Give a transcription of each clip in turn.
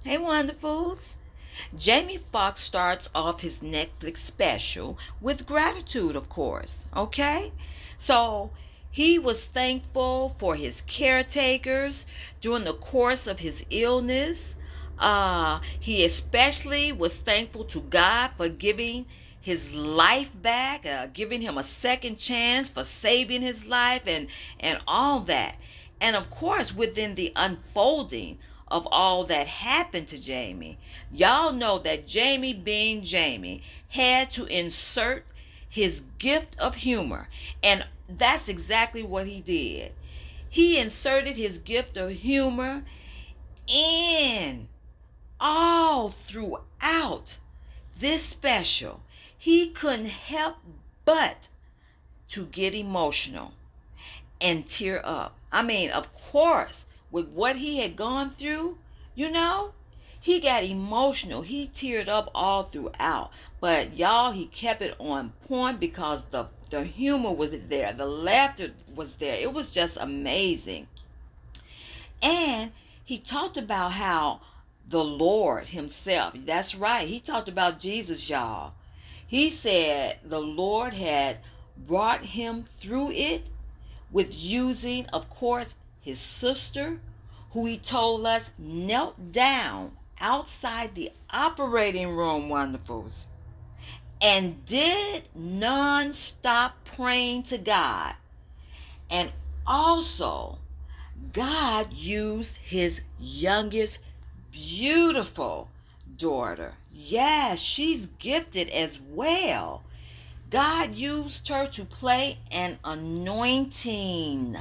Hey, wonderfuls. Jamie Foxx starts off his Netflix special with gratitude, of course. Okay? So he was thankful for his caretakers during the course of his illness. He especially was thankful to God for giving his life back, giving him a second chance, for saving his life, and all that. And of course, within the unfolding of all that happened to Jamie, y'all know that Jamie, being Jamie, had to insert his gift of humor. And that's exactly what he did. He inserted his gift of humor in all throughout this special. He couldn't help but to get emotional and tear up. I mean, of course, with what he had gone through, you know, he got emotional. He teared up all throughout. But y'all, he kept it on point because the humor was there. The laughter was there. It was just amazing. And he talked about how the Lord himself, that's right, he talked about Jesus, y'all. He said the Lord had brought him through it with using, of course, his sister, who he told us knelt down outside the operating room, wonderfuls, and did non-stop praying to God. And also, God used his youngest beautiful daughter. Yes, she's gifted as well. God used her to play an anointing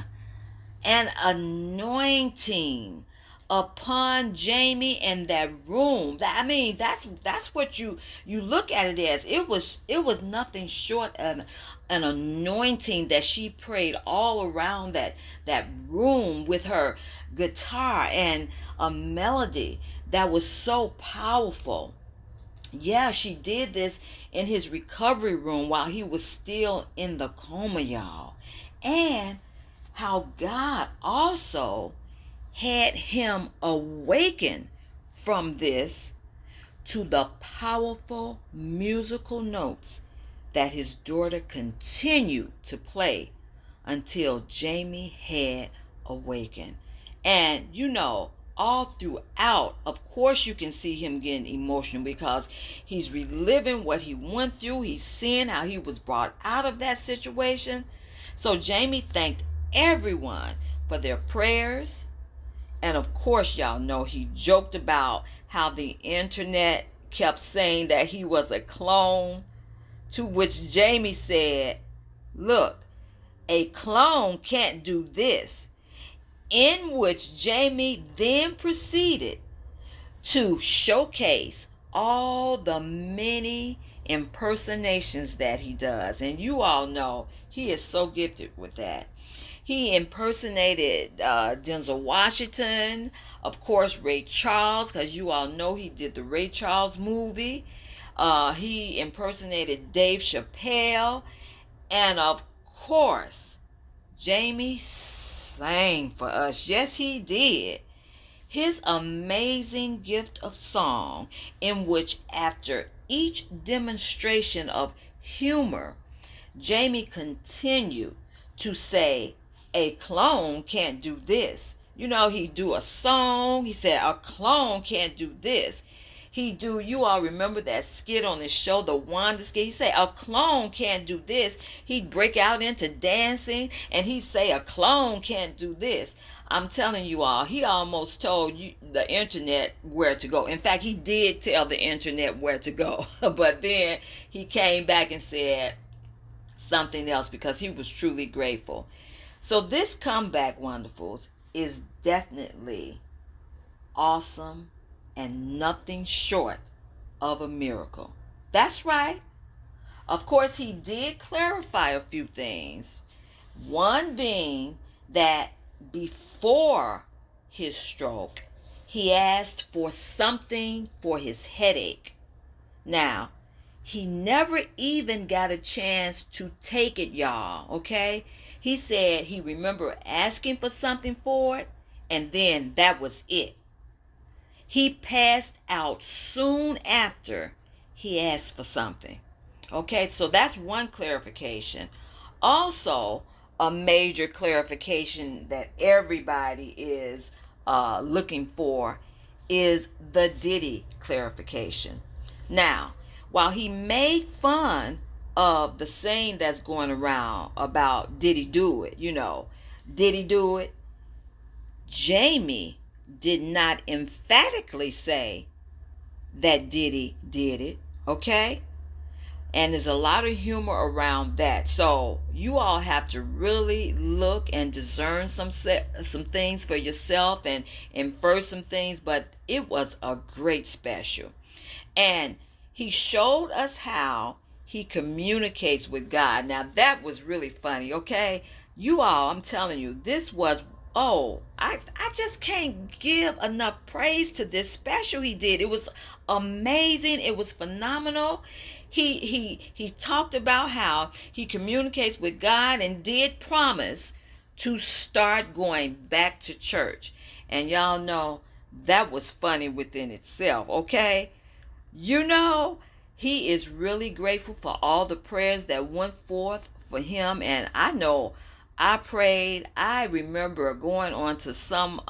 upon Jamie in that room. I mean, that's what you look at it as. It was nothing short of an anointing that she prayed all around that room with her guitar and a melody that was so powerful. Yeah, she did this in his recovery room while he was still in the coma, y'all. And how God also had him awaken from this to the powerful musical notes that his daughter continued to play until Jamie had awakened. And all throughout, of course, you can see him getting emotional because he's reliving what he went through. He's seeing how he was brought out of that situation. So Jamie thanked everyone for their prayers. And of course, y'all know he joked about how the internet kept saying that he was a clone, to which Jamie said, "Look, a clone can't do this." In which Jamie then proceeded to showcase all the many impersonations that he does. And you all know he is so gifted with that. He impersonated Denzel Washington, of course, Ray Charles, because you all know he did the Ray Charles movie. He impersonated Dave Chappelle. And of course, Jamie sang for us. Yes, he did. His amazing gift of song, in which after each demonstration of humor, Jamie continued to say, "A clone can't do this." He'd do a song. He said, "A clone can't do this." You all remember that skit on his show, the Wanda skit? He'd say, "A clone can't do this." He'd break out into dancing and he'd say, "A clone can't do this." I'm telling you all, he almost told the internet where to go. In fact, he did tell the internet where to go. But then he came back and said something else because he was truly grateful. So this comeback, wonderfuls, is definitely awesome and nothing short of a miracle. That's right. Of course, he did clarify a few things. One being that before his stroke, he asked for something for his headache. Now, he never even got a chance to take it, y'all, okay? He said he remembered asking for something for it, and then that was it. He passed out soon after he asked for something. Okay, so that's one clarification. Also, a major clarification that everybody is looking for is the Diddy clarification. Now, while he made fun of the saying that's going around about Diddy do it, Diddy do it, Jamie did not emphatically say that Diddy did it, okay? And there's a lot of humor around that. So you all have to really look and discern some things for yourself and infer some things. But it was a great special. And he showed us how he communicates with God. Now that was really funny, okay? You all, I'm telling you, this was, I just can't give enough praise to this special he did. It was amazing. It was phenomenal. He talked about how he communicates with God and did promise to start going back to church. And y'all know that was funny within itself, okay? He is really grateful for all the prayers that went forth for him. And I know I prayed. I remember going on to some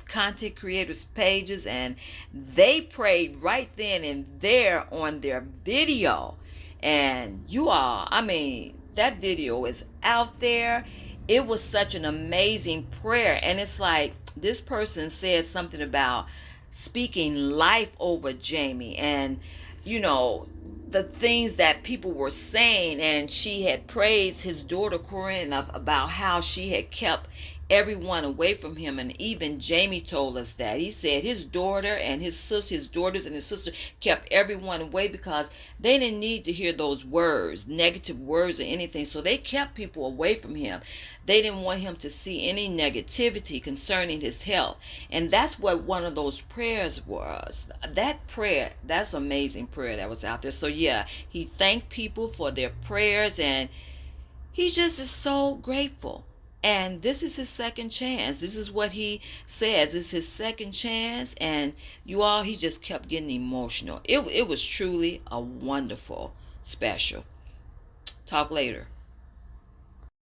content creators' pages, and they prayed right then and there on their video. And you all, I mean, that video is out there. It was such an amazing prayer. And it's like this person said something about speaking life over Jamie, and the things that people were saying, and she had praised his daughter Corinne about how she had kept everyone away from him. And even Jamie told us that he said his daughter and his sister, his daughters and his sister kept everyone away because they didn't need to hear those words, negative words or anything. So they kept people away from him. They didn't want him to see any negativity concerning his health. And that's what one of those prayers was. That prayer, that's amazing prayer that was out there. So yeah, he thanked people for their prayers, and he just is so grateful. And this is his second chance. This is what he says. It's his second chance. And you all, he just kept getting emotional. It was truly a wonderful special. Talk later.